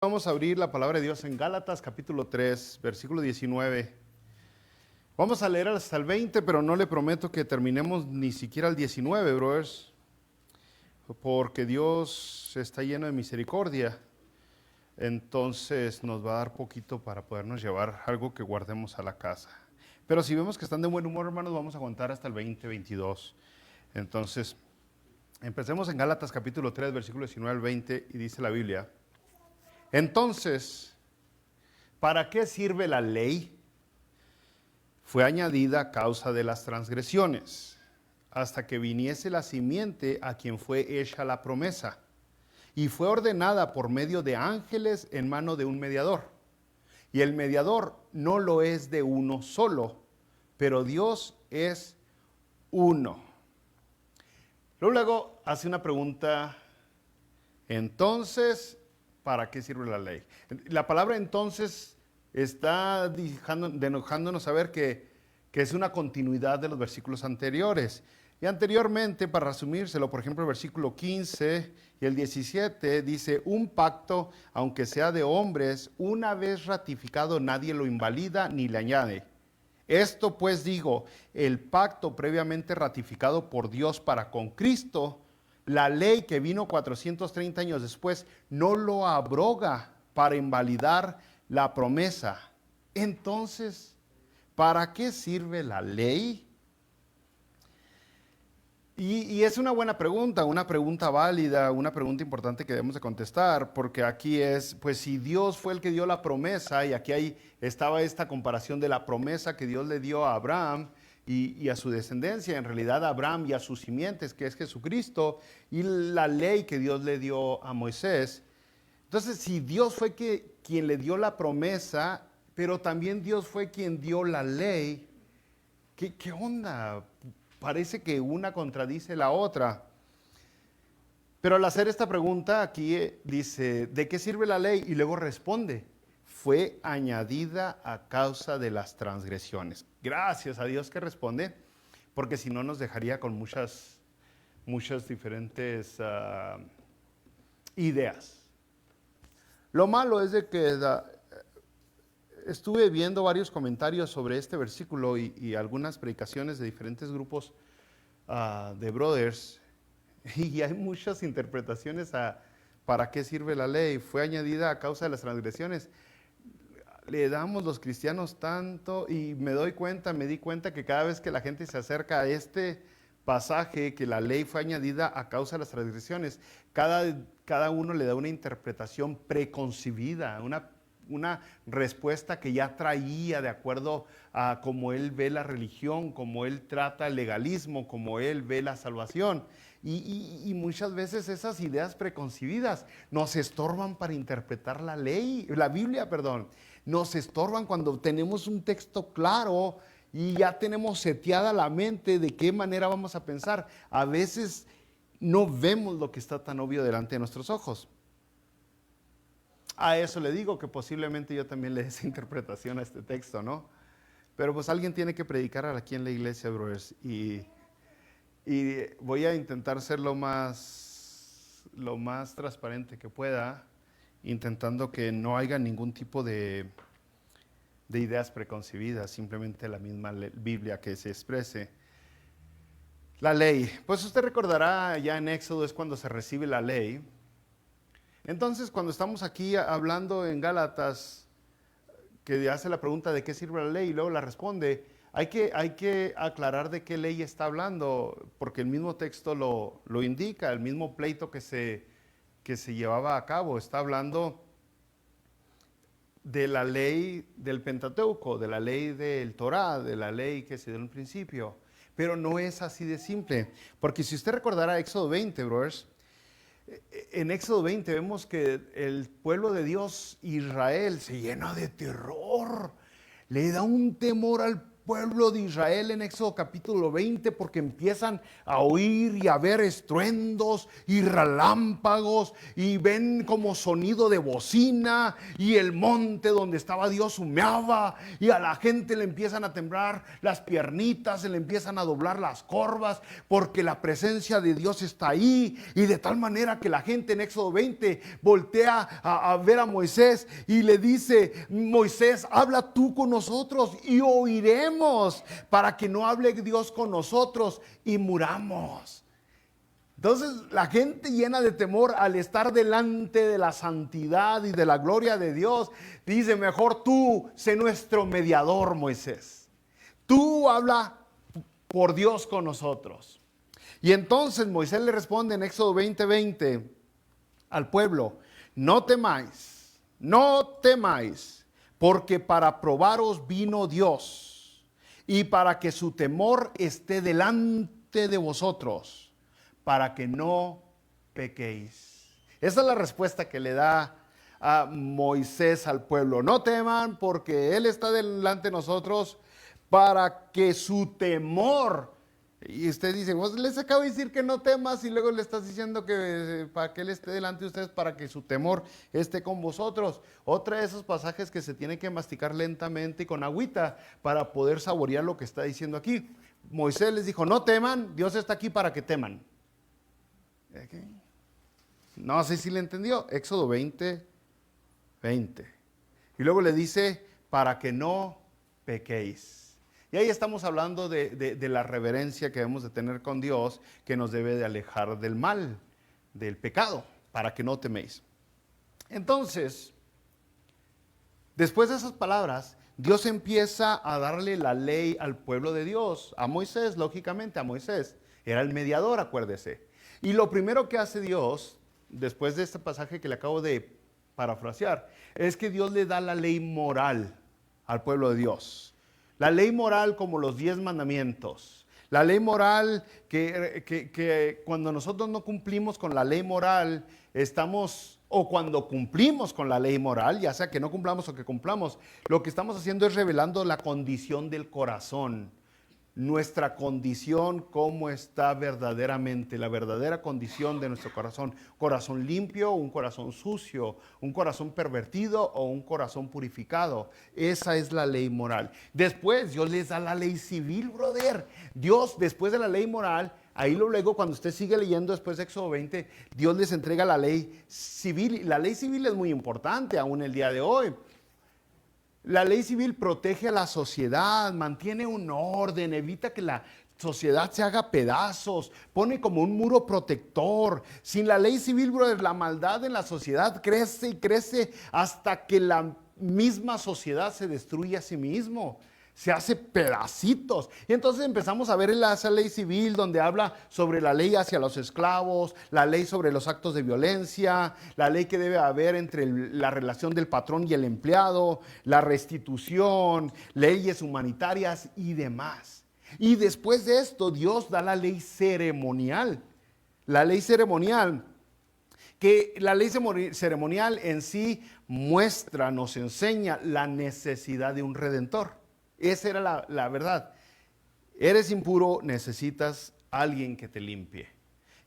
Vamos a abrir la palabra de Dios en Gálatas capítulo 3, versículo 19. Vamos a leer hasta el 20, pero no le prometo que terminemos ni siquiera el 19, brothers, porque Dios está lleno de misericordia. Entonces nos va a dar poquito para podernos llevar algo que guardemos a la casa. Pero si vemos que están de buen humor, hermanos, vamos a aguantar hasta el 20, 22. Entonces, empecemos en Gálatas capítulo 3, versículo 19 al 20, y dice la Biblia: Entonces, ¿para qué sirve la ley? Fue añadida a causa de las transgresiones, hasta que viniese la simiente a quien fue hecha la promesa, y fue ordenada por medio de ángeles en mano de un mediador. Y el mediador no lo es de uno solo, pero Dios es uno. Luego hace una pregunta: entonces, ¿para qué sirve la ley? La palabra entonces está dejándonos saber que es una continuidad de los versículos anteriores. Y anteriormente, para resumírselo, por ejemplo, el versículo 15 y el 17 dice: un pacto, aunque sea de hombres, una vez ratificado, nadie lo invalida ni le añade. Esto pues digo, el pacto previamente ratificado por Dios para con Cristo, la ley que vino 430 años después, no lo abroga para invalidar la promesa. Entonces, ¿para qué sirve la ley? Y es una buena pregunta, una pregunta válida, una pregunta importante que debemos de contestar, porque aquí es, pues si Dios fue el que dio la promesa, y aquí estaba esta comparación de la promesa que Dios le dio a Abraham y a su descendencia, en realidad a Abraham y a sus simientes, que es Jesucristo, y la ley que Dios le dio a Moisés. Entonces, si Dios fue quien le dio la promesa, pero también Dios fue quien dio la ley, ¿qué onda? Parece que una contradice la otra. Pero al hacer esta pregunta aquí dice: ¿de qué sirve la ley? Y luego responde: fue añadida a causa de las transgresiones. Gracias a Dios que responde, porque si no nos dejaría con muchas diferentes ideas. Lo malo es de que estuve viendo varios comentarios sobre este versículo y algunas predicaciones de diferentes grupos de brothers, y hay muchas interpretaciones a para qué sirve la ley. Fue añadida a causa de las transgresiones. Le damos los cristianos tanto, y me di cuenta que cada vez que la gente se acerca a este pasaje, que la ley fue añadida a causa de las transgresiones, cada uno le da una interpretación preconcebida, una respuesta que ya traía de acuerdo a cómo él ve la religión, cómo él trata el legalismo, cómo él ve la salvación. Y muchas veces esas ideas preconcebidas nos estorban para interpretar la Biblia, nos estorban cuando tenemos un texto claro y ya tenemos seteada la mente de qué manera vamos a pensar. A veces no vemos lo que está tan obvio delante de nuestros ojos. A eso le digo que posiblemente yo también le dé esa interpretación a este texto, ¿no? Pero pues alguien tiene que predicar aquí en la iglesia, brothers, y voy a intentar ser lo más transparente que pueda, intentando que no haya ningún tipo de ideas preconcebidas, simplemente la misma Biblia que se exprese. La ley, pues usted recordará ya en Éxodo es cuando se recibe la ley. Entonces, cuando estamos aquí hablando en Gálatas, que hace la pregunta de qué sirve la ley y luego la responde, hay que aclarar de qué ley está hablando, porque el mismo texto lo indica, el mismo pleito que se llevaba a cabo. Está hablando de la ley del Pentateuco, de la ley del Torá, de la ley que se dio en un principio. Pero no es así de simple, porque si usted recordará Éxodo 20, brothers, en Éxodo 20 vemos que el pueblo de Dios, Israel, se llena de terror. Le da un temor al pueblo de Israel en Éxodo capítulo 20 porque empiezan a oír y a ver estruendos y relámpagos y ven como sonido de bocina y el monte donde estaba Dios humeaba y a la gente le empiezan a temblar las piernitas, se le empiezan a doblar las corvas porque la presencia de Dios está ahí, y de tal manera que la gente en Éxodo 20 voltea a ver a Moisés y le dice: Moisés, habla tú con nosotros y oiremos, para que no hable Dios con nosotros y muramos. Entonces la gente, llena de temor al estar delante de la santidad y de la gloria de Dios, dice: mejor tú sé nuestro mediador, Moisés. Tú habla por Dios con nosotros. Y entonces Moisés le responde en Éxodo 20:20 al pueblo: no temáis, no temáis, porque para probaros vino Dios, y para que su temor esté delante de vosotros, para que no pequéis. Esa es la respuesta que le da a Moisés al pueblo: no teman, porque Él está delante de nosotros, para que su temor. Y usted dice: vos les acabo de decir que no temas, y luego le estás diciendo que para que Él esté delante de ustedes, para que su temor esté con vosotros. Otra de esos pasajes que se tiene que masticar lentamente y con agüita para poder saborear lo que está diciendo aquí. Moisés les dijo: no teman, Dios está aquí para que teman. No sé si le entendió. Éxodo 20:20. Y luego le dice: para que no pequéis. Y ahí estamos hablando de la reverencia que debemos de tener con Dios, que nos debe de alejar del mal, del pecado, para que no teméis. Entonces, después de esas palabras, Dios empieza a darle la ley al pueblo de Dios, a Moisés, lógicamente a Moisés. Era el mediador, acuérdese. Y lo primero que hace Dios, después de este pasaje que le acabo de parafrasear, es que Dios le da la ley moral al pueblo de Dios. La ley moral como los 10 mandamientos. La ley moral que cuando nosotros no cumplimos con la ley moral, o cuando cumplimos con la ley moral, ya sea que no cumplamos o que cumplamos, lo que estamos haciendo es revelando la condición del corazón. Nuestra condición, cómo está verdaderamente, la verdadera condición de nuestro corazón. Corazón limpio, un corazón sucio, un corazón pervertido o un corazón purificado. Esa es la ley moral. Después Dios les da la ley civil, brother. Dios, después de la ley moral, ahí luego cuando usted sigue leyendo después de Éxodo 20, Dios les entrega la ley civil. La ley civil es muy importante aún el día de hoy. La ley civil protege a la sociedad, mantiene un orden, evita que la sociedad se haga pedazos, pone como un muro protector. Sin la ley civil, brother, la maldad en la sociedad crece y crece hasta que la misma sociedad se destruye a sí mismo. Se hace pedacitos. Y entonces empezamos a ver esa ley civil donde habla sobre la ley hacia los esclavos, la ley sobre los actos de violencia, la ley que debe haber entre la relación del patrón y el empleado, la restitución, leyes humanitarias y demás. Y después de esto, Dios da la ley ceremonial. La ley ceremonial, que la ley ceremonial en sí muestra, nos enseña la necesidad de un redentor. Esa era la verdad. Eres impuro, necesitas a alguien que te limpie.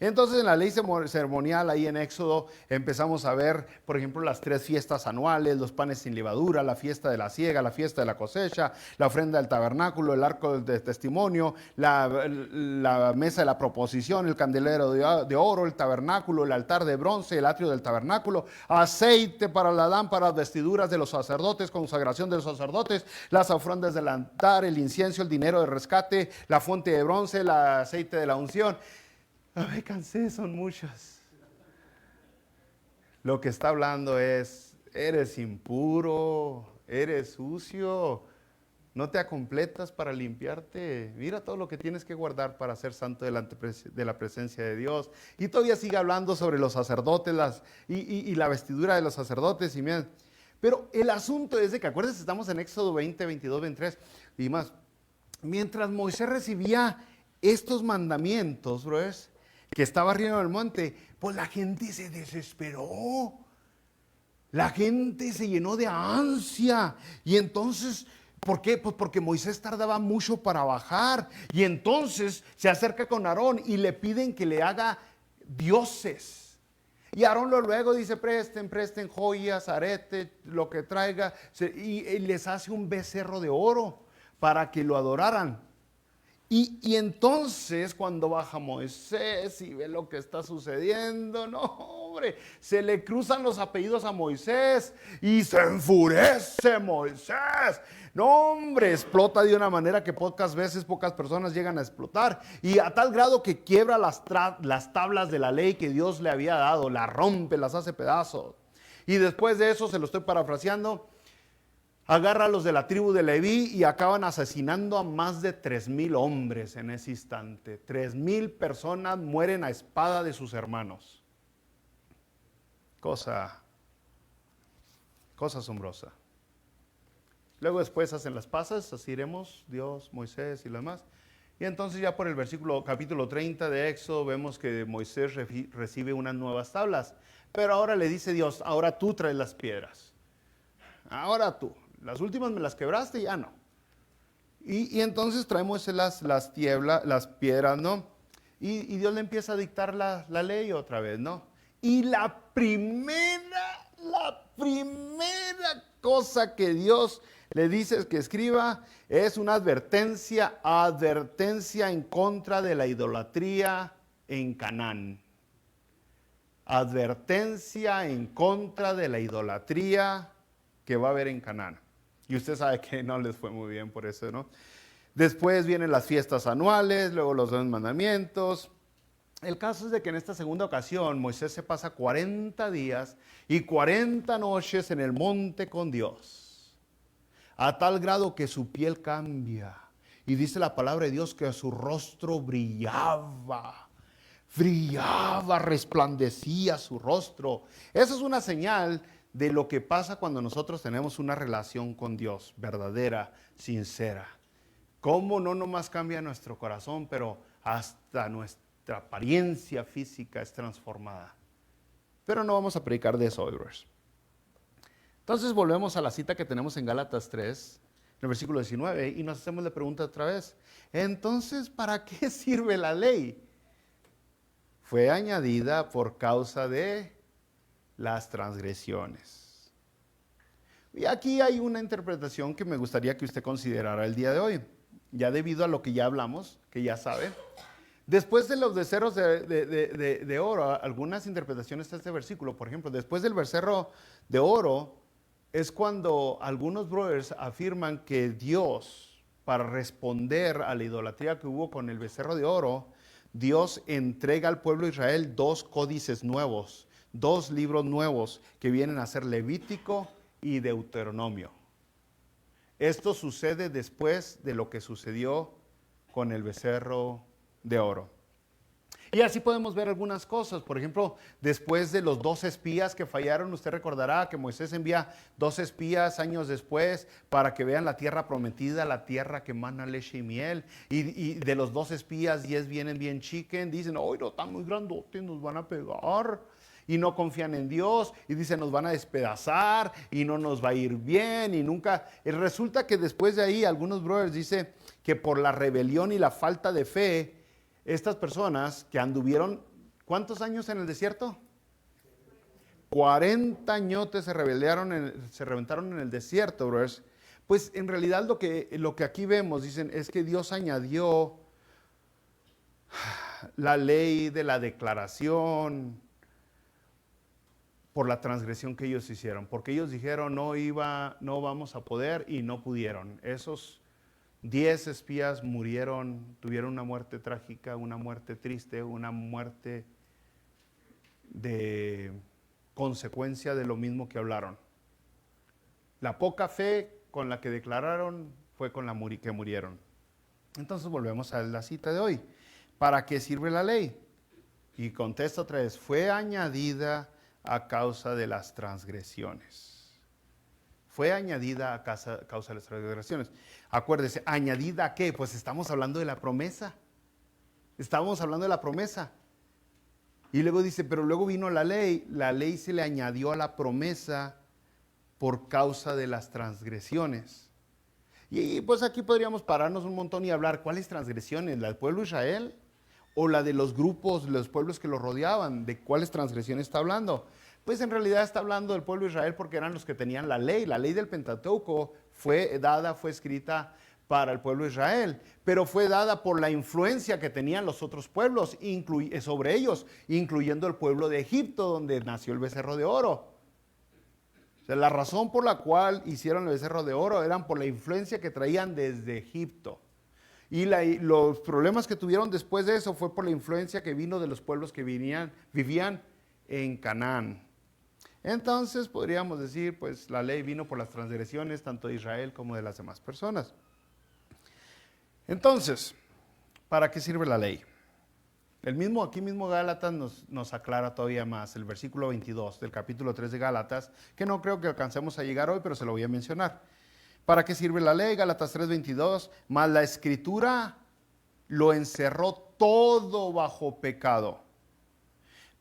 Entonces en la ley ceremonial, ahí en Éxodo, empezamos a ver, por ejemplo, las 3 fiestas anuales: los panes sin levadura, la fiesta de la siega, la fiesta de la cosecha, la ofrenda del tabernáculo, el arco del testimonio, la mesa de la proposición, el candelero de oro, el tabernáculo, el altar de bronce, el atrio del tabernáculo, aceite para la lámpara, vestiduras de los sacerdotes, consagración de los sacerdotes, las ofrendas del altar, el incienso, el dinero de rescate, la fuente de bronce, el aceite de la unción. Me cansé, son muchas. Lo que está hablando es: eres impuro, eres sucio, no te acompletas para limpiarte. Mira todo lo que tienes que guardar para ser santo delante de la presencia de Dios. Y todavía sigue hablando sobre los sacerdotes y la vestidura de los sacerdotes. Pero el asunto es de que, acuérdense, estamos en Éxodo 20, 22, 23 y más. Mientras Moisés recibía estos mandamientos, brothers, que estaba arriba del monte, pues la gente se desesperó. La gente se llenó de ansia. Y entonces ¿Por qué? Pues porque Moisés tardaba mucho para bajar. Y entonces se acerca con Aarón y le piden que le haga dioses. Y Aarón luego dice, presten joyas, aretes, lo que traiga. Y les hace un becerro de oro para que lo adoraran. Y entonces cuando baja Moisés y ve lo que está sucediendo, no hombre, se le cruzan los apellidos a Moisés y se enfurece Moisés. No hombre, explota de una manera que pocas personas llegan a explotar. Y a tal grado que quiebra las tablas de la ley que Dios le había dado, las rompe, las hace pedazos. Y después de eso, se lo estoy parafraseando, agarra a los de la tribu de Leví y acaban asesinando a más de 3,000 hombres en ese instante. 3,000 personas mueren a espada de sus hermanos. Cosa asombrosa. Luego después hacen las paces, así iremos, Dios, Moisés y los demás. Y entonces ya por el capítulo 30 de Éxodo vemos que Moisés recibe unas nuevas tablas. Pero ahora le dice Dios, ahora tú traes las piedras. Ahora tú. Las últimas me las quebraste, ya no. Y entonces traemos las piedras, ¿no? Y Dios le empieza a dictar la ley otra vez, ¿no? Y la primera cosa que Dios le dice que escriba es una advertencia en contra de la idolatría en Canaán. Advertencia en contra de la idolatría que va a haber en Canaán. Y usted sabe que no les fue muy bien por eso, ¿no? Después vienen las fiestas anuales, luego los 10 mandamientos. El caso es de que en esta segunda ocasión Moisés se pasa 40 días y 40 noches en el monte con Dios. A tal grado que su piel cambia. Y dice la palabra de Dios que su rostro brillaba, resplandecía su rostro. Esa es una señal de lo que pasa cuando nosotros tenemos una relación con Dios, verdadera, sincera. Cómo no nomás cambia nuestro corazón, pero hasta nuestra apariencia física es transformada. Pero no vamos a predicar de eso hoy, brothers. Entonces volvemos a la cita que tenemos en Gálatas 3, en el versículo 19, y nos hacemos la pregunta otra vez. Entonces, ¿para qué sirve la ley? Fue añadida por causa de las transgresiones. Y aquí hay una interpretación que me gustaría que usted considerara el día de hoy, ya debido a lo que ya hablamos, que ya sabe. Después de los becerros de oro, algunas interpretaciones de este versículo, por ejemplo, después del becerro de oro, es cuando algunos brothers afirman que Dios, para responder a la idolatría que hubo con el becerro de oro, Dios entrega al pueblo de Israel 2 códices nuevos, 2 libros nuevos que vienen a ser Levítico y Deuteronomio. Esto sucede después de lo que sucedió con el becerro de oro. Y así podemos ver algunas cosas. Por ejemplo, después de los 2 espías que fallaron, usted recordará que Moisés envía 2 espías años después para que vean la tierra prometida, la tierra que mana leche y miel. Y de los 2 espías, 10 vienen bien chiquen, dicen, ¡ay, no, están muy grandotes, nos van a pegar! Y no confían en Dios y dicen, nos van a despedazar y no nos va a ir bien y nunca. Y resulta que después de ahí, algunos brothers dicen que por la rebelión y la falta de fe, estas personas que anduvieron, ¿cuántos años en el desierto? 40 añotes se reventaron en el desierto, brothers. Pues en realidad lo que aquí vemos, dicen, es que Dios añadió la ley de la declaración por la transgresión que ellos hicieron. Porque ellos dijeron, no vamos a poder, y no pudieron. Esos 10 espías murieron, tuvieron una muerte trágica, una muerte triste, una muerte de consecuencia de lo mismo que hablaron. La poca fe con la que declararon fue con la que murieron. Entonces volvemos a la cita de hoy. ¿Para qué sirve la ley? Y contesta otra vez, fue añadida a causa de las transgresiones. Fue añadida a causa de las transgresiones. Acuérdese, ¿añadida a qué? Pues estamos hablando de la promesa. Estábamos hablando de la promesa. Y luego dice, pero luego vino la ley se le añadió a la promesa por causa de las transgresiones. Y pues aquí podríamos pararnos un montón y hablar, ¿cuáles transgresiones? ¿La del pueblo de Israel o la de los grupos, los pueblos que lo rodeaban? ¿De cuáles transgresiones está hablando? Pues en realidad está hablando del pueblo de Israel porque eran los que tenían la ley. La ley del Pentateuco fue dada, fue escrita para el pueblo de Israel, pero fue dada por la influencia que tenían los otros pueblos sobre ellos, incluyendo el pueblo de Egipto, donde nació el becerro de oro. O sea, la razón por la cual hicieron el becerro de oro eran por la influencia que traían desde Egipto. Y los problemas que tuvieron después de eso fue por la influencia que vino de los pueblos que vivían en Canaán. Entonces podríamos decir, pues la ley vino por las transgresiones tanto de Israel como de las demás personas. Entonces, ¿para qué sirve la ley? Aquí mismo Gálatas nos aclara todavía más, el versículo 22 del capítulo 3 de Gálatas, que no creo que alcancemos a llegar hoy, pero se lo voy a mencionar. ¿Para qué sirve la ley? Gálatas 3:22, mas la escritura lo encerró todo bajo pecado,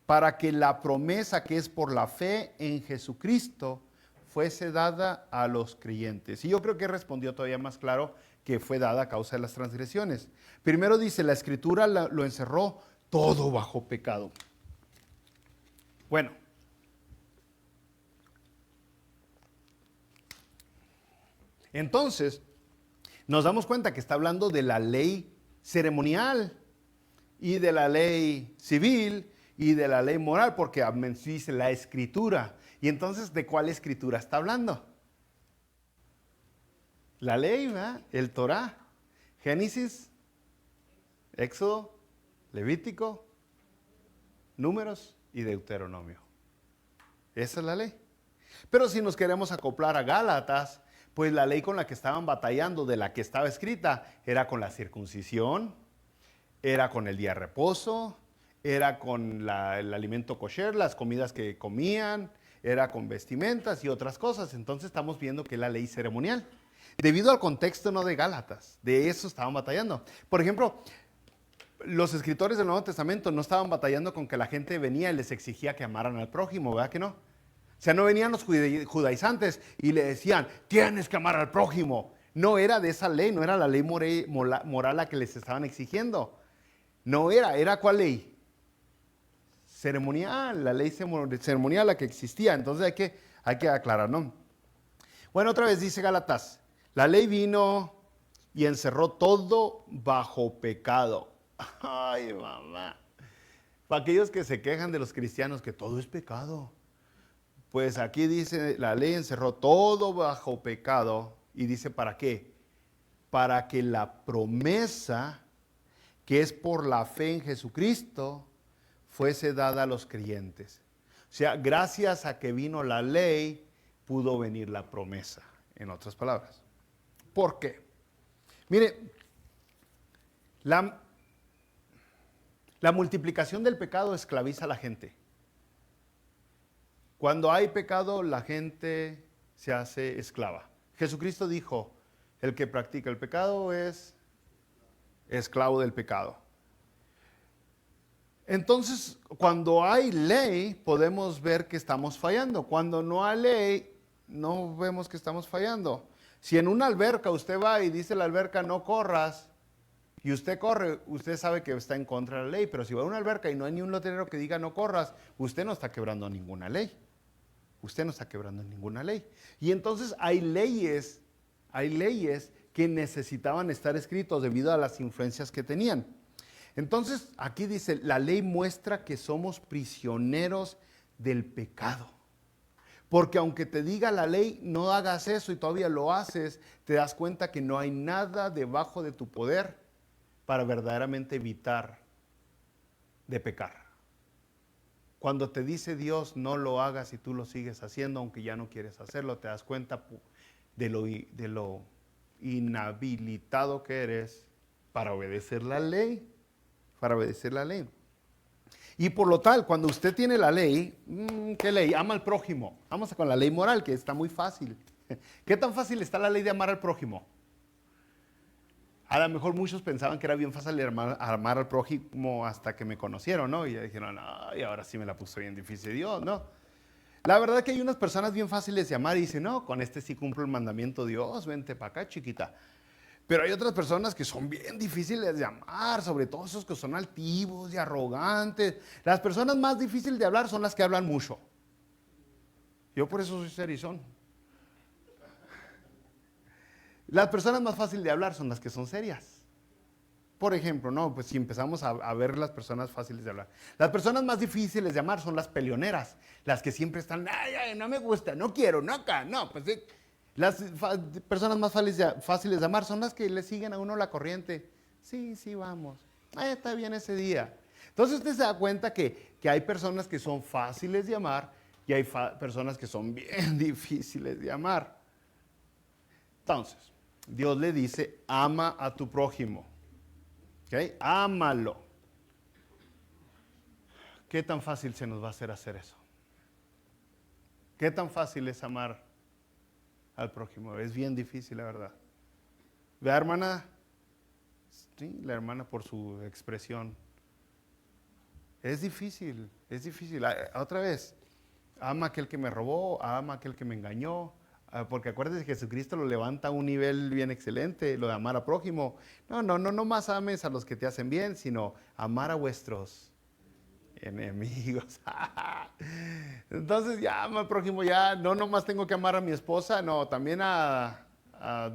para que la promesa que es por la fe en Jesucristo fuese dada a los creyentes. Y yo creo que respondió todavía más claro que fue dada a causa de las transgresiones. Primero dice, la escritura lo encerró todo bajo pecado. Bueno, entonces nos damos cuenta que está hablando de la ley ceremonial y de la ley civil y de la ley moral, porque dice la escritura. Y entonces, ¿de cuál escritura está hablando? La ley, ¿verdad? El Torá, Génesis, Éxodo, Levítico, Números y Deuteronomio. Esa es la ley. Pero si nos queremos acoplar a Gálatas, pues la ley con la que estaban batallando, de la que estaba escrita, era con la circuncisión, era con el día de reposo, era con el alimento kosher, las comidas que comían, era con vestimentas y otras cosas. Entonces estamos viendo que es la ley ceremonial. Debido al contexto no de Gálatas, de eso estaban batallando. Por ejemplo, los escritores del Nuevo Testamento no estaban batallando con que la gente venía y les exigía que amaran al prójimo, ¿verdad que no? O sea, no venían los judaizantes y le decían, tienes que amar al prójimo. No era de esa ley, no era la ley moral la que les estaban exigiendo. No era ¿cuál ley? Ceremonial, la ley ceremonial la que existía. Entonces hay que aclarar, ¿no? Bueno, otra vez dice Gálatas, la ley vino y encerró todo bajo pecado. Ay, mamá. Para aquellos que se quejan de los cristianos que todo es pecado. Pues aquí dice, la ley encerró todo bajo pecado. Y dice, ¿para qué? Para que la promesa, que es por la fe en Jesucristo, fuese dada a los creyentes. O sea, gracias a que vino la ley, pudo venir la promesa, en otras palabras. ¿Por qué? Mire, la multiplicación del pecado esclaviza a la gente. Cuando hay pecado, la gente se hace esclava. Jesucristo dijo, el que practica el pecado es esclavo del pecado. Entonces, cuando hay ley, podemos ver que estamos fallando. Cuando no hay ley, no vemos que estamos fallando. Si en una alberca usted va y dice la alberca no corras, y usted corre, usted sabe que está en contra de la ley. Pero si va a una alberca y no hay ni un letrero que diga no corras, usted no está quebrando ninguna ley. Usted no está quebrando ninguna ley. Y entonces hay leyes que necesitaban estar escritos debido a las influencias que tenían. Entonces, aquí dice, la ley muestra que somos prisioneros del pecado. Porque aunque te diga la ley, no hagas eso y todavía lo haces, te das cuenta que no hay nada debajo de tu poder para verdaderamente evitar de pecar. Cuando te dice Dios, no lo hagas y tú lo sigues haciendo, aunque ya no quieres hacerlo, te das cuenta de lo inhabilitado que eres para obedecer la ley. Para obedecer la ley. Y por lo tal, cuando usted tiene la ley, ¿qué ley? Ama al prójimo. Vamos con la ley moral, que está muy fácil. ¿Qué tan fácil está la ley de amar al prójimo? A lo mejor muchos pensaban que era bien fácil amar al prójimo hasta que me conocieron, ¿no? Y ya dijeron, ay, ahora sí me la puso bien difícil Dios, ¿no? La verdad que hay unas personas bien fáciles de amar y dicen, no, con este sí cumplo el mandamiento de Dios, vente para acá, chiquita. Pero hay otras personas que son bien difíciles de amar, sobre todo esos que son altivos y arrogantes. Las personas más difíciles de hablar son las que hablan mucho. Yo por eso soy serizón. Las personas más fáciles de hablar son las que son serias. Por ejemplo, no, pues si empezamos a ver las personas fáciles de hablar. Las personas más difíciles de amar son las peleoneras, las que siempre están, ay, no me gusta, no quiero, no acá, no, pues sí. Las personas más fáciles de amar son las que le siguen a uno la corriente. Sí, sí, vamos. Está bien ese día. Entonces usted se da cuenta que hay personas que son fáciles de amar y hay personas que son bien difíciles de amar. Entonces, Dios le dice, ama a tu prójimo. ¿Ok? Ámalo. ¿Qué tan fácil se nos va a hacer eso? ¿Qué tan fácil es amar al prójimo? Es bien difícil, la verdad. La hermana, sí, la hermana por su expresión. Es difícil, es difícil. Otra vez, ama a aquel que me robó, ama a aquel que me engañó. Porque acuérdense que Jesucristo lo levanta a un nivel bien excelente, lo de amar a prójimo. No más ames a los que te hacen bien, sino amar a vuestros enemigos. Entonces ya ama al prójimo, ya no nomás tengo que amar a mi esposa, no, también a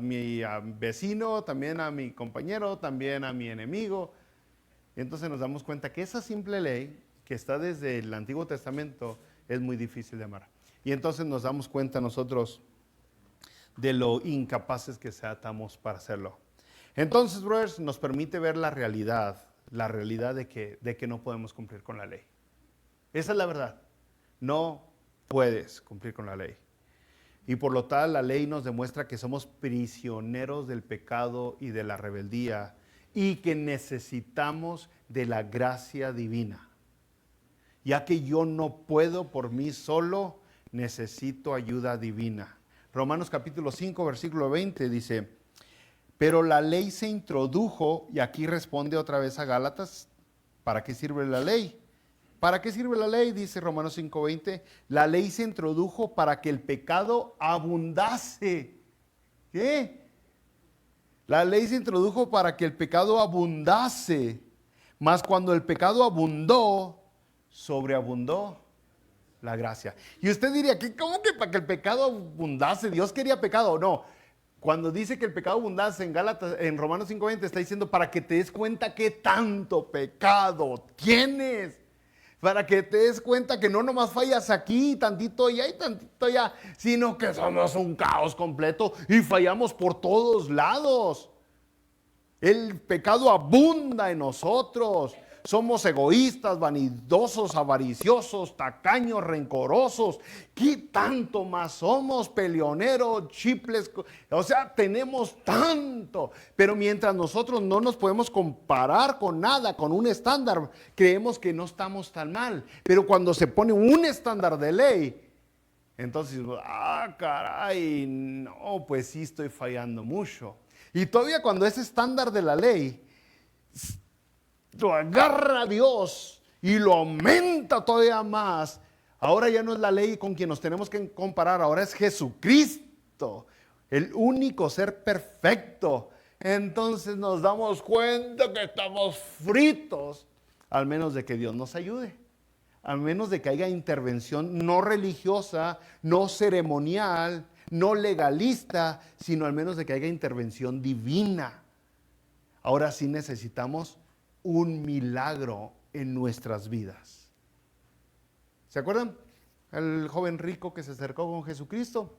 mi vecino, también a mi compañero, también a mi enemigo. Y entonces nos damos cuenta que esa simple ley, que está desde el Antiguo Testamento, es muy difícil de amar. Y entonces nos damos cuenta nosotros de lo incapaces que seamos para hacerlo. Entonces, brothers, nos permite ver la realidad de que no podemos cumplir con la ley. Esa es la verdad. No puedes cumplir con la ley. Y por lo tal, la ley nos demuestra que somos prisioneros del pecado y de la rebeldía y que necesitamos de la gracia divina. Ya que yo no puedo por mí solo, necesito ayuda divina. Romanos capítulo 5, versículo 20 dice, pero la ley se introdujo, y aquí responde otra vez a Gálatas, ¿para qué sirve la ley? ¿Para qué sirve la ley? Dice Romanos 5, 20, la ley se introdujo para que el pecado abundase. ¿Qué? La ley se introdujo para que el pecado abundase, mas cuando el pecado abundó, sobreabundó la gracia. Y usted diría, ¿cómo que para que el pecado abundase? ¿Dios quería pecado o no? Cuando dice que el pecado abundase en Romanos 5:20 está diciendo para que te des cuenta qué tanto pecado tienes. Para que te des cuenta que no nomás fallas aquí, tantito allá y tantito allá, sino que somos un caos completo y fallamos por todos lados. El pecado abunda en nosotros. Somos egoístas, vanidosos, avariciosos, tacaños, rencorosos. ¿Qué tanto más somos? Peleoneros, chiples. O sea, tenemos tanto. Pero mientras nosotros no nos podemos comparar con nada, con un estándar, creemos que no estamos tan mal. Pero cuando se pone un estándar de ley, entonces, caray, no, pues sí estoy fallando mucho. Y todavía cuando ese estándar de la ley lo agarra a Dios y lo aumenta todavía más, ahora ya no es la ley con quien nos tenemos que comparar, ahora es Jesucristo, el único ser perfecto. Entonces nos damos cuenta que estamos fritos, al menos de que Dios nos ayude, al menos de que haya intervención no religiosa, no ceremonial, no legalista, sino al menos de que haya intervención divina. Ahora sí necesitamos un milagro en nuestras vidas. ¿Se acuerdan? El joven rico que se acercó con Jesucristo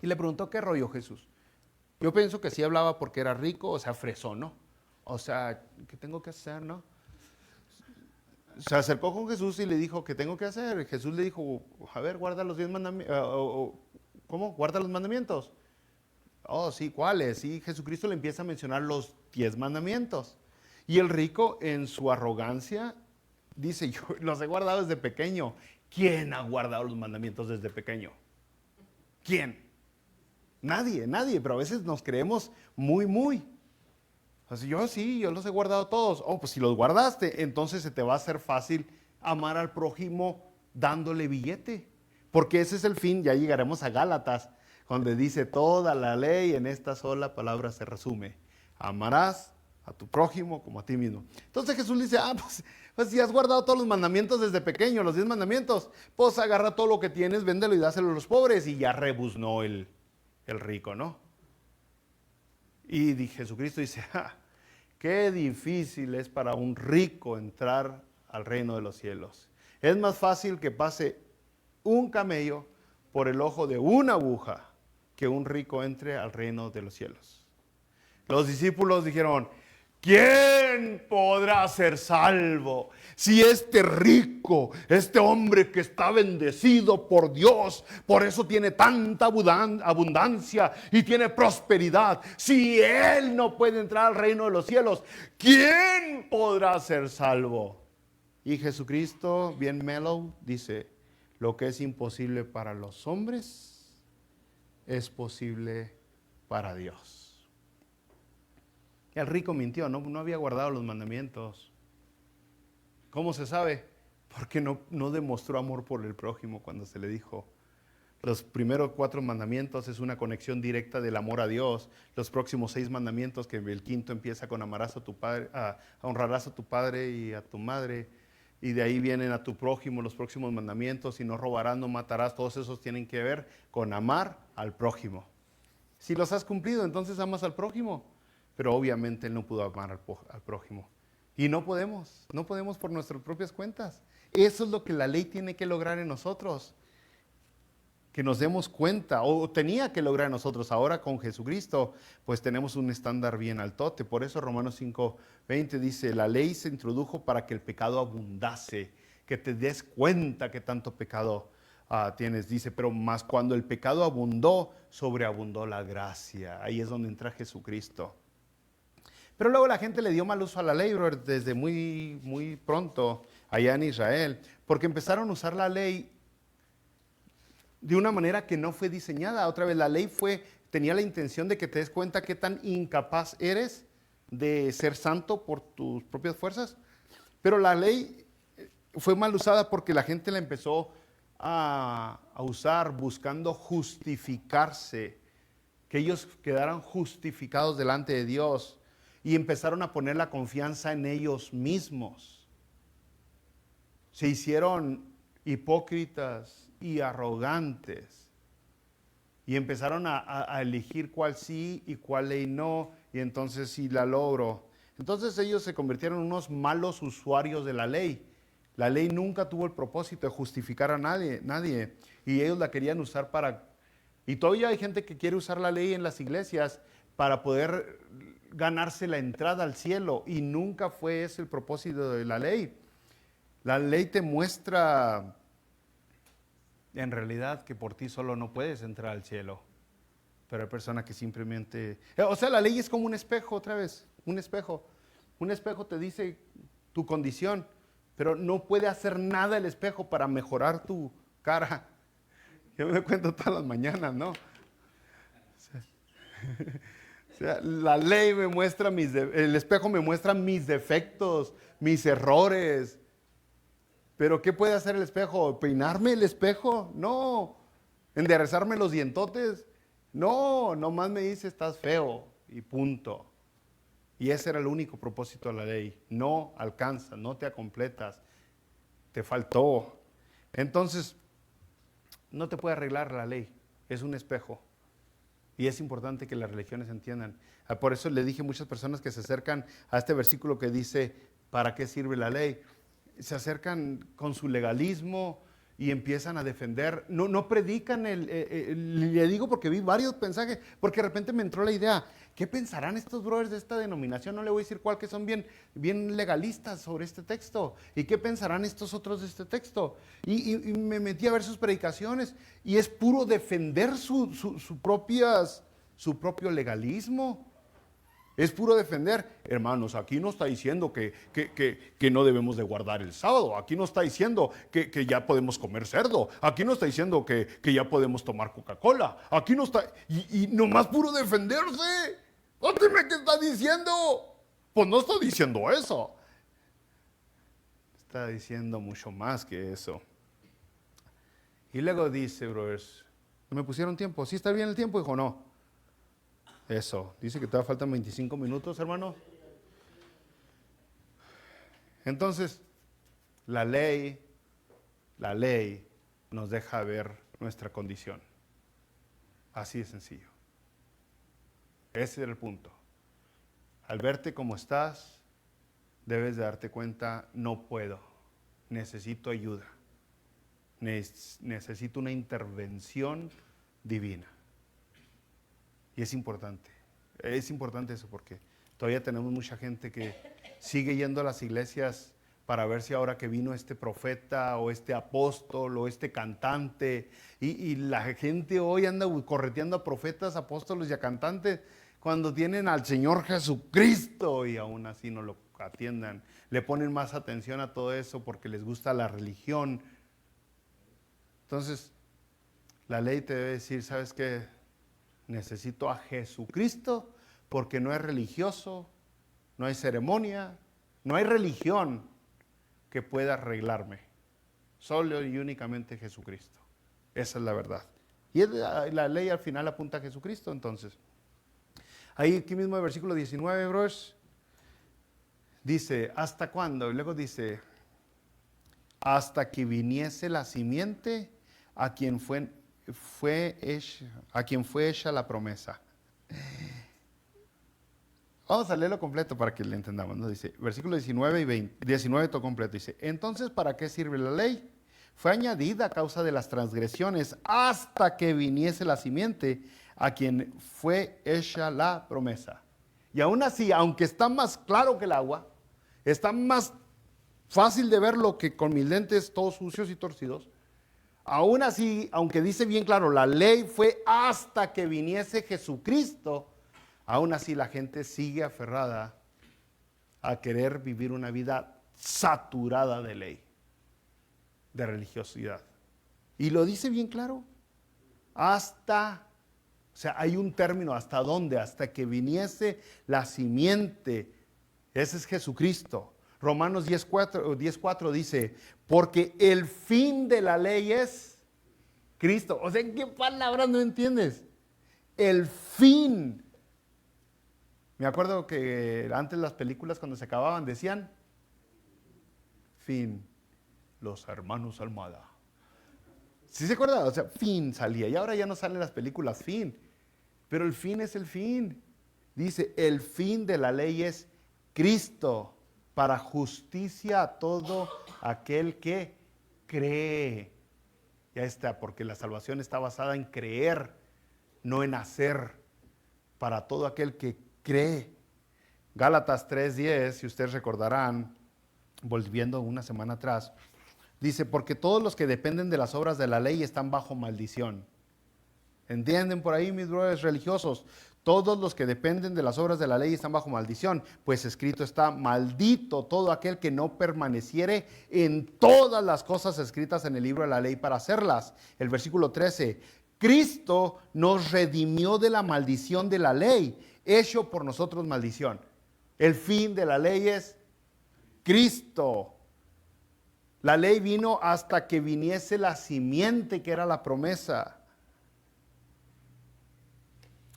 y le preguntó, ¿qué rollo, Jesús? Yo pienso que sí hablaba porque era rico, o sea, fresón, ¿no? O sea, ¿qué tengo que hacer, no? Se acercó con Jesús y le dijo, ¿qué tengo que hacer? Jesús le dijo, a ver, guarda los 10 mandamientos. ¿Cómo? ¿Guarda los mandamientos? Oh, sí, ¿cuáles? Y Jesucristo le empieza a mencionar los 10 mandamientos. Y el rico en su arrogancia dice, yo los he guardado desde pequeño. ¿Quién ha guardado los mandamientos desde pequeño? ¿Quién? Nadie, pero a veces nos creemos muy. Así, yo los he guardado todos. Oh, pues si los guardaste, entonces se te va a hacer fácil amar al prójimo dándole billete. Porque ese es el fin, ya llegaremos a Gálatas, donde dice toda la ley en esta sola palabra se resume. Amarás a tu prójimo como a ti mismo. Entonces Jesús le dice, pues si has guardado todos los mandamientos desde pequeño, los 10 mandamientos, pues agarra todo lo que tienes, véndelo y dáselo a los pobres. Y ya rebuznó el rico, ¿no? Y Jesucristo dice, qué difícil es para un rico entrar al reino de los cielos. Es más fácil que pase un camello por el ojo de una aguja que un rico entre al reino de los cielos. Los discípulos dijeron, ¿quién podrá ser salvo si este rico, este hombre que está bendecido por Dios, por eso tiene tanta abundancia y tiene prosperidad? Si él no puede entrar al reino de los cielos, ¿quién podrá ser salvo? Y Jesucristo, bien mellow, dice, lo que es imposible para los hombres es posible para Dios. El rico mintió, no había guardado los mandamientos. ¿Cómo se sabe? Porque no demostró amor por el prójimo cuando se le dijo. Los primeros 4 mandamientos es una conexión directa del amor a Dios. Los próximos 6 mandamientos, que el quinto empieza con amarás a tu padre, honrarás a tu padre y a tu madre. Y de ahí vienen a tu prójimo los próximos mandamientos, y no robarás, no matarás. Todos esos tienen que ver con amar al prójimo. Si los has cumplido, entonces amas al prójimo. Pero obviamente él no pudo amar al prójimo. Y no podemos por nuestras propias cuentas. Eso es lo que la ley tiene que lograr en nosotros. Que nos demos cuenta, o tenía que lograr en nosotros. Ahora con Jesucristo, pues tenemos un estándar bien altote. Por eso Romanos 5:20 dice, la ley se introdujo para que el pecado abundase, que te des cuenta que tanto pecado tienes. Dice, pero más cuando el pecado abundó, sobreabundó la gracia. Ahí es donde entra Jesucristo. Pero luego la gente le dio mal uso a la ley, brother, desde muy, muy pronto allá en Israel, porque empezaron a usar la ley de una manera que no fue diseñada. Otra vez, la ley tenía la intención de que te des cuenta qué tan incapaz eres de ser santo por tus propias fuerzas. Pero la ley fue mal usada porque la gente la empezó a usar buscando justificarse, que ellos quedaran justificados delante de Dios. Y empezaron a poner la confianza en ellos mismos. Se hicieron hipócritas y arrogantes. Y empezaron a elegir cuál sí y cuál ley no. Y entonces sí la logro. Entonces ellos se convirtieron en unos malos usuarios de la ley. La ley nunca tuvo el propósito de justificar a nadie. Y ellos la querían usar Y todavía hay gente que quiere usar la ley en las iglesias para poder ganarse la entrada al cielo, y nunca fue ese el propósito de la ley. La ley te muestra en realidad que por ti solo no puedes entrar al cielo, pero hay personas que simplemente, o sea, la ley es como un espejo, otra vez, un espejo te dice tu condición, pero no puede hacer nada el espejo para mejorar tu cara. Yo me doy cuenta todas las mañanas, ¿no? O sea, la ley me muestra el espejo me muestra mis defectos, mis errores. Pero ¿qué puede hacer el espejo? ¿Peinarme el espejo? No. ¿Enderezarme los dientotes? No, nomás me dice estás feo y punto. Y ese era el único propósito de la ley. No alcanzas, no te completas, te faltó. Entonces, no te puede arreglar la ley, es un espejo. Y es importante que las religiones entiendan. Por eso le dije a muchas personas que se acercan a este versículo que dice, ¿para qué sirve la ley? Se acercan con su legalismo y empiezan a defender. No predican le digo porque vi varios mensajes, porque de repente me entró la idea, ¿qué pensarán estos brothers de esta denominación? No le voy a decir cuál, que son bien legalistas sobre este texto. ¿Y qué pensarán estos otros de este texto? Y me metí a ver sus predicaciones y es puro defender su propio legalismo. Es puro defender. Hermanos, aquí no está diciendo que no debemos de guardar el sábado. Aquí no está diciendo que ya podemos comer cerdo. Aquí no está diciendo que ya podemos tomar Coca-Cola. Aquí no está... Y nomás puro defenderse. Dime qué está diciendo. Pues no está diciendo eso. Está diciendo mucho más que eso. Y luego dice, brothers, ¿no me pusieron tiempo? ¿Sí está bien el tiempo, hijo? No. Eso, dice que todavía faltan 25 minutos, hermano. Entonces, la ley nos deja ver nuestra condición. Así de sencillo. Ese era el punto. Al verte como estás, debes de darte cuenta, no puedo, necesito ayuda, necesito una intervención divina. Y es importante eso porque todavía tenemos mucha gente que sigue yendo a las iglesias para ver si ahora que vino este profeta o este apóstol o este cantante, y la gente hoy anda correteando a profetas, apóstoles y a cantantes cuando tienen al Señor Jesucristo y aún así no lo atiendan. Le ponen más atención a todo eso porque les gusta la religión. Entonces, la ley te debe decir, ¿sabes qué? Necesito a Jesucristo porque no es religioso, no hay ceremonia, no hay religión que pueda arreglarme. Solo y únicamente Jesucristo. Esa es la verdad. Y la ley al final apunta a Jesucristo, entonces. Ahí aquí mismo el versículo 19, bros, dice, ¿hasta cuándo? Y luego dice, hasta que viniese la simiente a quien fue hecha la promesa. Vamos a leerlo completo para que le entendamos, ¿no? Dice, versículo 19 y 20, 19 todo completo, dice, entonces, ¿para qué sirve la ley? Fue añadida a causa de las transgresiones hasta que viniese la simiente a quien fue hecha la promesa. Y aún así, aunque está más claro que el agua, está más fácil de verlo que con mis lentes todos sucios y torcidos, aún así, aunque dice bien claro, la ley fue hasta que viniese Jesucristo, aún así la gente sigue aferrada a querer vivir una vida saturada de ley, de religiosidad. Y lo dice bien claro, hasta, o sea, hay un término, ¿hasta dónde? Hasta que viniese la simiente, ese es Jesucristo. Romanos 10:4 dice, porque el fin de la ley es Cristo. O sea, ¿qué palabras no entiendes? El fin. Me acuerdo que antes las películas cuando se acababan decían, fin, los hermanos Almada. ¿Sí se acuerda? O sea, fin salía. Y ahora ya no salen las películas fin. Pero el fin es el fin. Dice, el fin de la ley es Cristo, para justicia a todo aquel que cree. Ya está, porque la salvación está basada en creer, no en hacer. Para todo aquel que cree. Gálatas 3:10, si ustedes recordarán, volviendo una semana atrás, dice, porque todos los que dependen de las obras de la ley están bajo maldición. ¿Entienden por ahí, mis brothers religiosos? Todos los que dependen de las obras de la ley están bajo maldición, pues escrito está, maldito todo aquel que no permaneciere en todas las cosas escritas en el libro de la ley para hacerlas. El versículo 13, Cristo nos redimió de la maldición de la ley, hecho por nosotros maldición. El fin de la ley es Cristo. La ley vino hasta que viniese la simiente que era la promesa.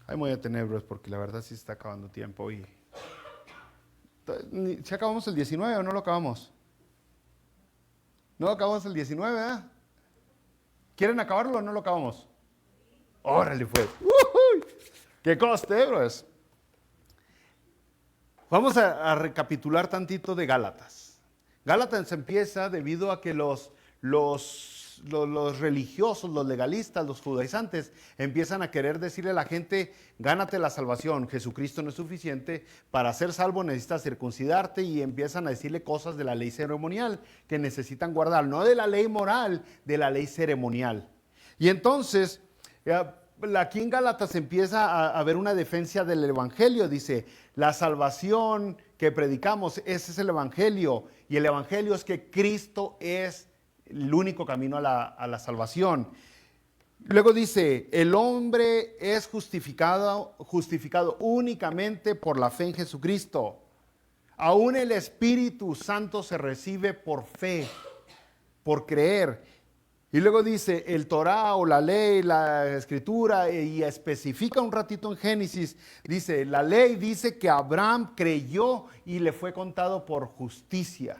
Ahí me voy a tener, bros, porque la verdad sí se está acabando tiempo. Y ¿sí acabamos el 19 o no lo acabamos? No acabamos el 19, ¿eh? ¿Quieren acabarlo o no lo acabamos? Órale, pues. ¡Uy! ¡Qué coste, bros! Vamos a recapitular tantito de Gálatas. Gálatas empieza debido a que los religiosos, los legalistas, los judaizantes empiezan a querer decirle a la gente, gánate la salvación, Jesucristo no es suficiente, para ser salvo necesitas circuncidarte, y empiezan a decirle cosas de la ley ceremonial que necesitan guardar, no de la ley moral, de la ley ceremonial. Y entonces, aquí en Gálatas empieza a haber una defensa del evangelio, dice, la salvación que predicamos, ese es el evangelio, y el evangelio es que Cristo es el único camino a la salvación. Luego dice, el hombre es justificado únicamente por la fe en Jesucristo. Aún el Espíritu Santo se recibe por fe, por creer. Y luego dice el Torá o la ley, la escritura, y especifica un ratito en Génesis, dice, la ley dice que Abraham creyó y le fue contado por justicia.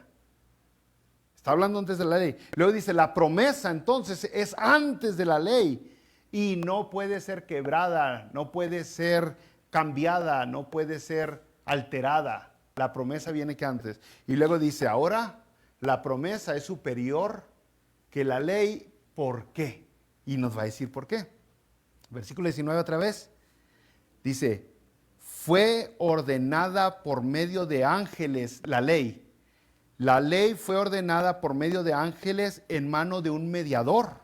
Está hablando antes de la ley. Luego dice, la promesa entonces es antes de la ley y no puede ser quebrada, no puede ser cambiada, no puede ser alterada. La promesa viene que antes. Y luego dice, ahora la promesa es superior que la ley, ¿por qué? Y nos va a decir por qué. Versículo 19 otra vez. Dice, fue ordenada por medio de ángeles la ley. La ley fue ordenada por medio de ángeles en mano de un mediador.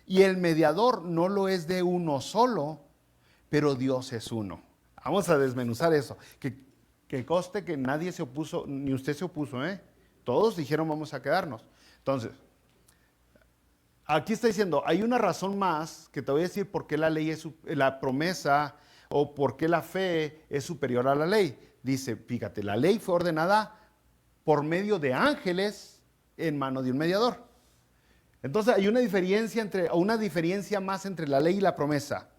Y el mediador no lo es de uno solo, pero Dios es uno. Vamos a desmenuzar eso. Que conste que nadie se opuso, ni usted se opuso, ¿eh? Todos dijeron vamos a quedarnos. Entonces, aquí está diciendo, hay una razón más que te voy a decir por qué la ley es la promesa o por qué la fe es superior a la ley. Dice, fíjate, la ley fue ordenada por medio de ángeles en mano de un mediador. Entonces hay una diferencia más entre la ley y la promesa.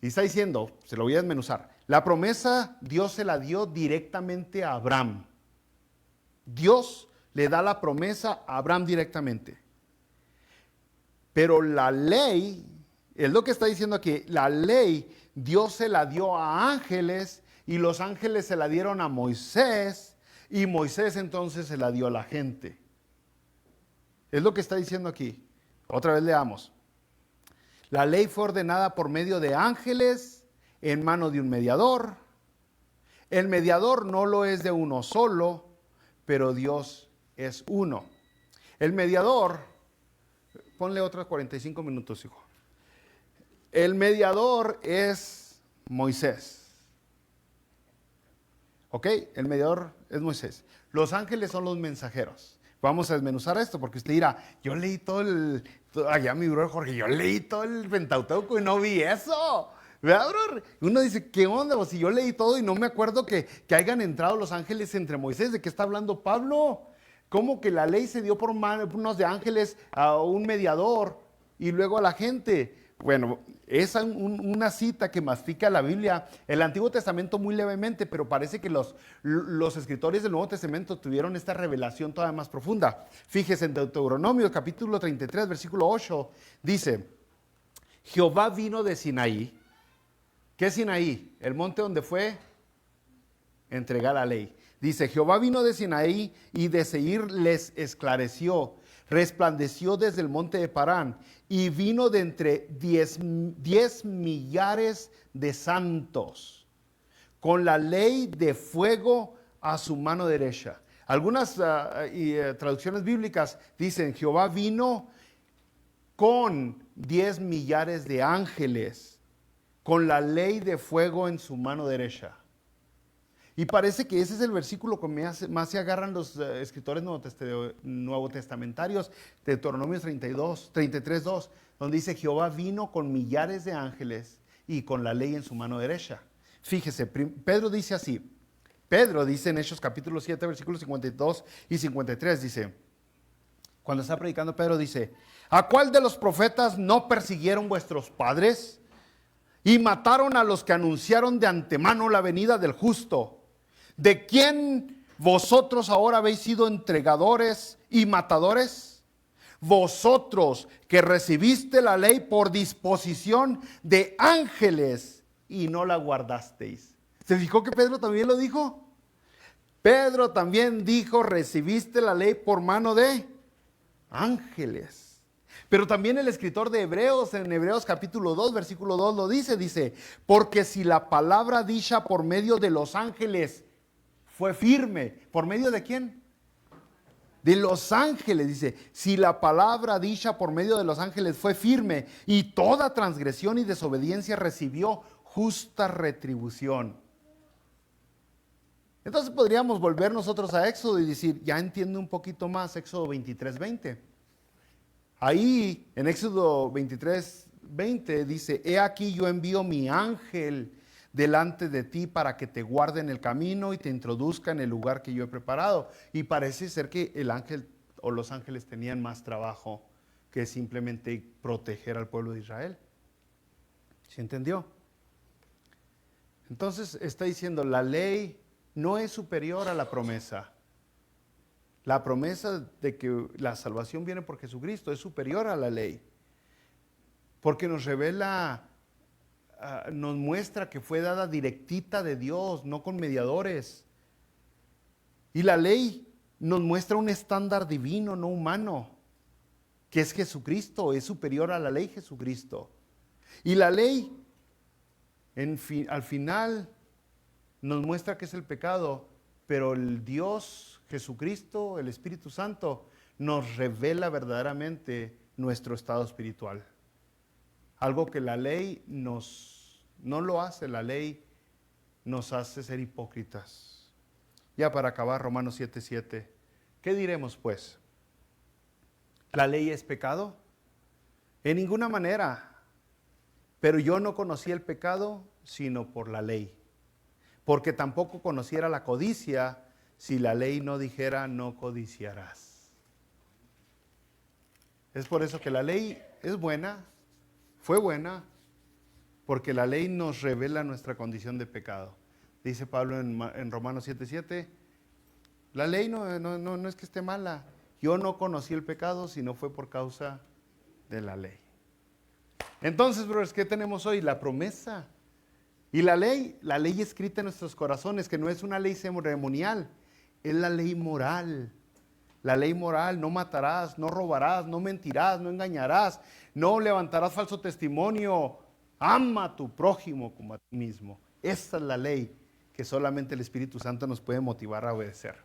Y está diciendo, se lo voy a desmenuzar, la promesa Dios se la dio directamente a Abraham. Dios le da la promesa a Abraham directamente. Pero la ley, es lo que está diciendo aquí, la ley Dios se la dio a ángeles y los ángeles se la dieron a Moisés y Moisés entonces se la dio a la gente. Es lo que está diciendo aquí. Otra vez leamos. La ley fue ordenada por medio de ángeles en mano de un mediador. El mediador no lo es de uno solo, pero Dios es uno. El mediador, ponle otros 45 minutos, hijo. El mediador es Moisés. ¿Ok? El mediador es Moisés. Los ángeles son los mensajeros. Vamos a desmenuzar esto porque usted dirá, yo leí allá mi brother Jorge, yo leí todo el Pentateuco y no vi eso. ¿Verdad, brother? Uno dice, ¿qué onda? Pues si yo leí todo y no me acuerdo que hayan entrado los ángeles entre Moisés. ¿De qué está hablando Pablo? ¿Cómo que la ley se dio por unos de ángeles a un mediador y luego a la gente? Bueno, es una cita que mastica la Biblia, el Antiguo Testamento muy levemente, pero parece que los escritores del Nuevo Testamento tuvieron esta revelación todavía más profunda. Fíjese en Deuteronomio capítulo 33, versículo 8, dice, Jehová vino de Sinaí. ¿Qué es Sinaí? El monte donde fue entregar la ley. Dice, Jehová vino de Sinaí y de Seir les esclareció. Resplandeció desde el monte de Parán y vino de entre 10 millares de santos con la ley de fuego a su mano derecha. Algunas traducciones bíblicas dicen Jehová vino con 10 millares de ángeles con la ley de fuego en su mano derecha. Y parece que ese es el versículo que más se agarran los escritores nuevo testamentarios, de Deuteronomio 33:2, donde dice Jehová vino con millares de ángeles y con la ley en su mano derecha. Fíjese, Pedro dice así, Pedro dice en Hechos capítulo 7, versículos 52 y 53, dice, cuando está predicando Pedro dice, ¿a cuál de los profetas no persiguieron vuestros padres y mataron a los que anunciaron de antemano la venida del justo? ¿De quién vosotros ahora habéis sido entregadores y matadores? Vosotros que recibiste la ley por disposición de ángeles y no la guardasteis. ¿Se fijó que Pedro también lo dijo? Pedro también dijo, recibiste la ley por mano de ángeles. Pero también el escritor de Hebreos, en Hebreos capítulo 2, versículo 2 lo dice, porque si la palabra dicha por medio de los ángeles fue firme, ¿por medio de quién? De los ángeles, dice, si la palabra dicha por medio de los ángeles fue firme y toda transgresión y desobediencia recibió justa retribución. Entonces podríamos volver nosotros a Éxodo y decir, ya entiendo un poquito más Éxodo 23:20. Ahí en Éxodo 23:20 dice, he aquí yo envío mi ángel delante de ti para que te guarde en el camino y te introduzca en el lugar que yo he preparado. Y parece ser que el ángel o los ángeles tenían más trabajo que simplemente proteger al pueblo de Israel. ¿Se entendió? Entonces está diciendo, la ley no es superior a la promesa. La promesa de que la salvación viene por Jesucristo es superior a la ley. Porque nos revela, nos muestra que fue dada directita de Dios, no con mediadores. Y la ley nos muestra un estándar divino, no humano, que es Jesucristo, es superior a la ley Jesucristo. Y la ley, al final, nos muestra que es el pecado, pero el Dios Jesucristo, el Espíritu Santo, nos revela verdaderamente nuestro estado espiritual. Algo que la ley no lo hace, la ley nos hace ser hipócritas. Ya para acabar, Romanos 7:7. ¿Qué diremos pues? ¿La ley es pecado? En ninguna manera. Pero yo no conocí el pecado sino por la ley. Porque tampoco conociera la codicia si la ley no dijera no codiciarás. Es por eso que la ley es buena, fue buena, porque la ley nos revela nuestra condición de pecado. Dice Pablo en Romanos 7:7, la ley no es que esté mala. Yo no conocí el pecado, sino fue por causa de la ley. Entonces, brothers, ¿qué tenemos hoy? La promesa. Y la ley escrita en nuestros corazones, que no es una ley ceremonial, es la ley moral. La ley moral, no matarás, no robarás, no mentirás, no engañarás, no levantarás falso testimonio, ama a tu prójimo como a ti mismo. Esa es la ley que solamente el Espíritu Santo nos puede motivar a obedecer.